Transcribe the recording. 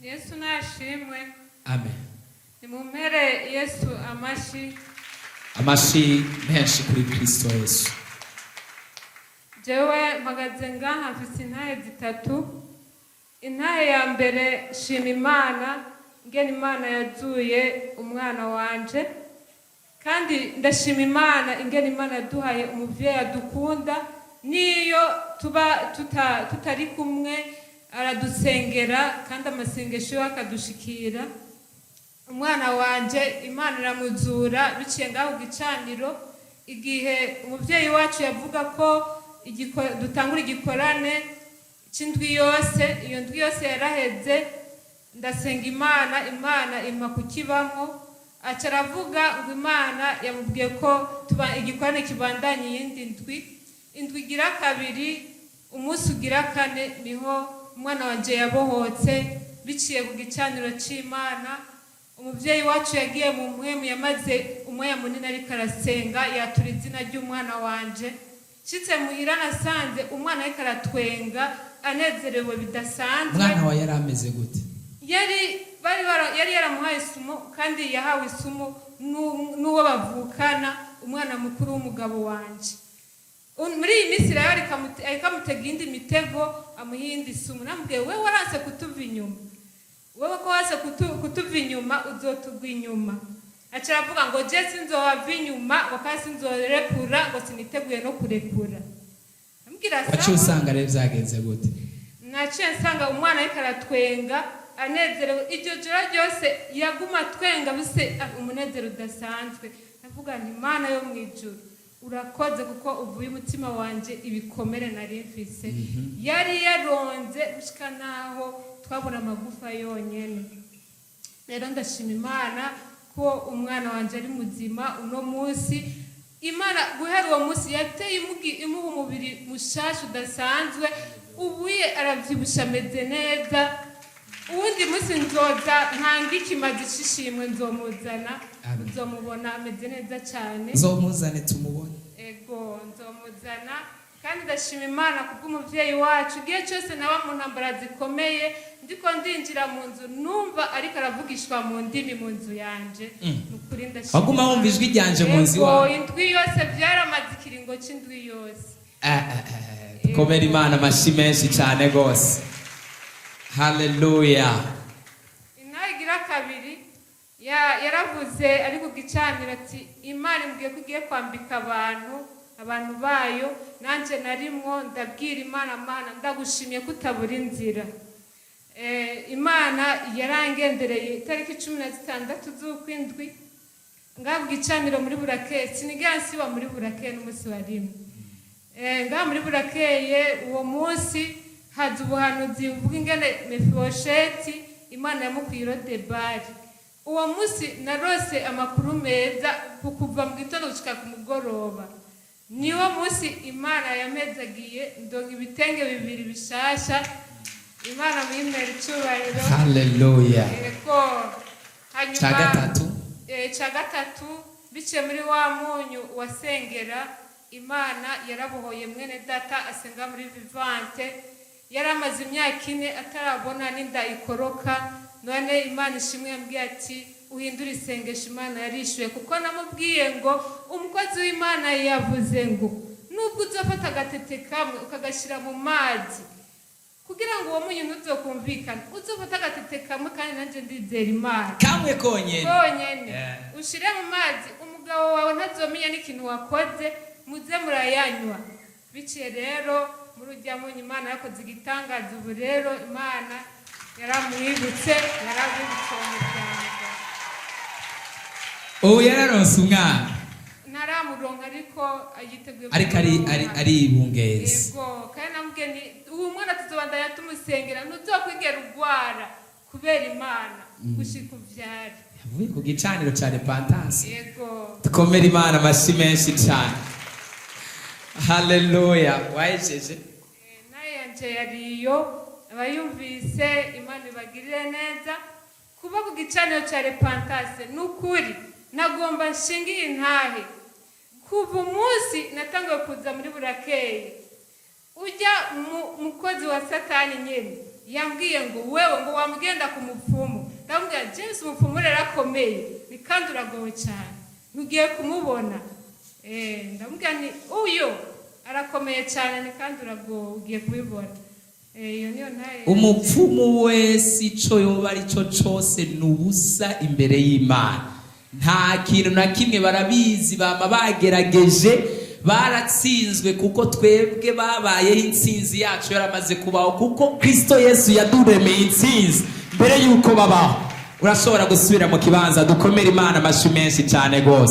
Yesu nashimwe. Amen. Nimumpere Yesu amashi. Amashi menshi kuri Kristo Yesu. Jewe mpagaze ngaha mfise intahe zitatu. Intahe ya mbere, shima Imana ngene Imana yazuye umwana wanje, kandi ndashima Imana ingene Imana yaduhaye umuvyeyi adukunda, niyo tuba tutari kumwe aradusengera kandi amasengesho yiwe akadushikira. Umwana wanje Imana iramuzura biciye ngaho gicaniro, igihe umuvyeyi wacu yavuga ko dutangura igikorane c'indwi yose. Iyo ndwi yose yaraheze, ndasenga Imana impa kukibamwo. Aca aravuga ngo Imana yamubwiye ko igikorane kibandanya iyindi ndwi. Indwi igira kabiri, umunsi ugira kane, niho umwana wanje yabohotse biciye ku gicaniro c'Imana. Umuvyeyi wacu yagiye mu mpwemu, yamaze umwanya munini ariko arasenga, yatura izina ry'umwana wanje. Nshitse muhira nasanze umwana ariko aratwenga anezerewe bidasanzwe. Umwana wa yari ameze gute? Yari yaramuhaye isumo, kandi yahawe isumo n'uwo bavukana, umwana mukuru w'umugabo wanje. Muri iyi minsi rero ariko amutega indi mitego, amuha indi sumu. Namubwiye, wewe waranse kutuva inyuma, wewe ko wase kutuva inyuma uzotugwa inyuma. Aca aravuga ngo je sinzova inyuma, ngo kandi sinzorekura, ngo siniteguye no kurekura. Namubwira sawa. Waciye usanga rero vyagenze gute? Naciye nsanga umwana ariko aratwenga anezerewe. Iryo joro ryose yaguma atwenga, bise umunezero udasanzwe. Navuga nti Imana yo mwijuru, urakoze kuko uvuye umutima wanje ibikomere nari mfise. Yari yaronze gushika naho twabona amagufa yonyene. Rero ndashima Imana ko umwana wanje ari muzima uno munsi. Imana guhera uwo munsi yateye imuha umubiri mushasha udasanzwe. Ubuye aravyibusha ameze neza. Uwundi munsi nzoza ntanga ikimazi c'ishimwe, nzomuzana, nzomubona ameze neza cyane. Nzomuzane tumubone. Ego, nzomuzana. Kandi ndashima Imana kubw'umuvyeyi wacu. Igihe cyose naba mu ntambara zikomeye, ndiko ndinjira mu nzu, numva ariko aravugishwa mu ndimi mu nzu yanje. Nukuri ndashima. Waguma wumva ijwi ryanje mu nzu wawe? Ego, indwi yose vyaramaze ikiringo c'indwi yose. Komera Imana amashi menshi cyane gose. Hallelujah. Intahe igira kabiri, yaravuze ari ku gicaniro ati Imana imbwiye ko igiye kwambika abantu bayo, nanje narimwo. Ndabwira Imana, Mana ndagushimiye ko utabura inzira. Imana yarangendereye itariki 16 z'ukwindwi ngaha ku gicaniro muri Burakeye. Sinigera nsiba muri Burakeye n'umunsi wa rimwe. Ngaha muri Burakeye uwo munsi haza ubuhanuzi buvuga ingene Mefibosheti Imana yamukuye Lodebari. Uwo munsi narose amakuru meza kuva mu gitondo gushika ku mugoroba. Niwo munsi Imana yamezagiye, ndonga ibitenge bibiri bishasha. Imana mwimera icubahiro. Hallelujah. Ego. Hanyuma ca gatatu biciye muri wa munyu wasengera, Imana yarabohoye mwene data asenga muri Vivante. Yaramaze imyaka 4 atarabona n'inda ikoroka. None Imana ishimwe yambwiye ati uhindura isengesho. Imana yarishuye, kuko namubwiye ngo umukozi w'Imana yavuze ngo nubwo uzafata agatete kamwe ukagashira mu mazi kugira ngo uwo munyu ntuzokumvikana, uzofata agatete kamwe, kandi nanje ndizera Imana kamwe konyene ushire mu mazi, umugabo wawe ntazomenya n'ikintu wakoze, muze murayanywa. Biciye rero muri urya munyu Imana yakoze igitangaza. Ubu rero Imana yaramwibutse umuryango. Ubu yararonse umwana? Ntaramuronka, ariko yiteguye. Ariko ari ibungezi. Ego, kandi namubwiye nti ubu mwana tuzobandanya tumusengera, ntuzokwigera urwara kubera Imana gushika uvyare. Yavuye ku gicaniro ca repentance. Ego. Tukomere Imana amashi menshi cyane. Hallelujah. Wajeje? Naye yanje yariyo, abayumvise Imana ibagirire neza. Kuba ku gicaniro ca repentance nukuri nagomba nshingiye intahe. Kuva umunsi natanguye kuza muri Burakeye, ujya mukozi wa Satani nyene yambwiye ngo wewe ngo wamugenda ku mupfumu. Ndamubwira James umupfumu rero akomeye ni kandi uragowe cyane ntugiye kumubona. Ndamubwira ni uyo arakomeye cyane ni kandi uragowe ugiye kubibona. Iyo niyo ntaye umupfumu wese ico yoba ari cyo cyose nubusa imbere y'Imana. Nta kintu na kimwe barabizi, bama bagerageje baratsinzwe, kuko twebwe babayeho intsinzi yacu yaramaze kubaho, kuko Kristo Yesu yaduremeye intsinzi mbere yuko babaho. Urashobora gusubira mu kibanza dukomera Imana amashyi menshi cyane gose.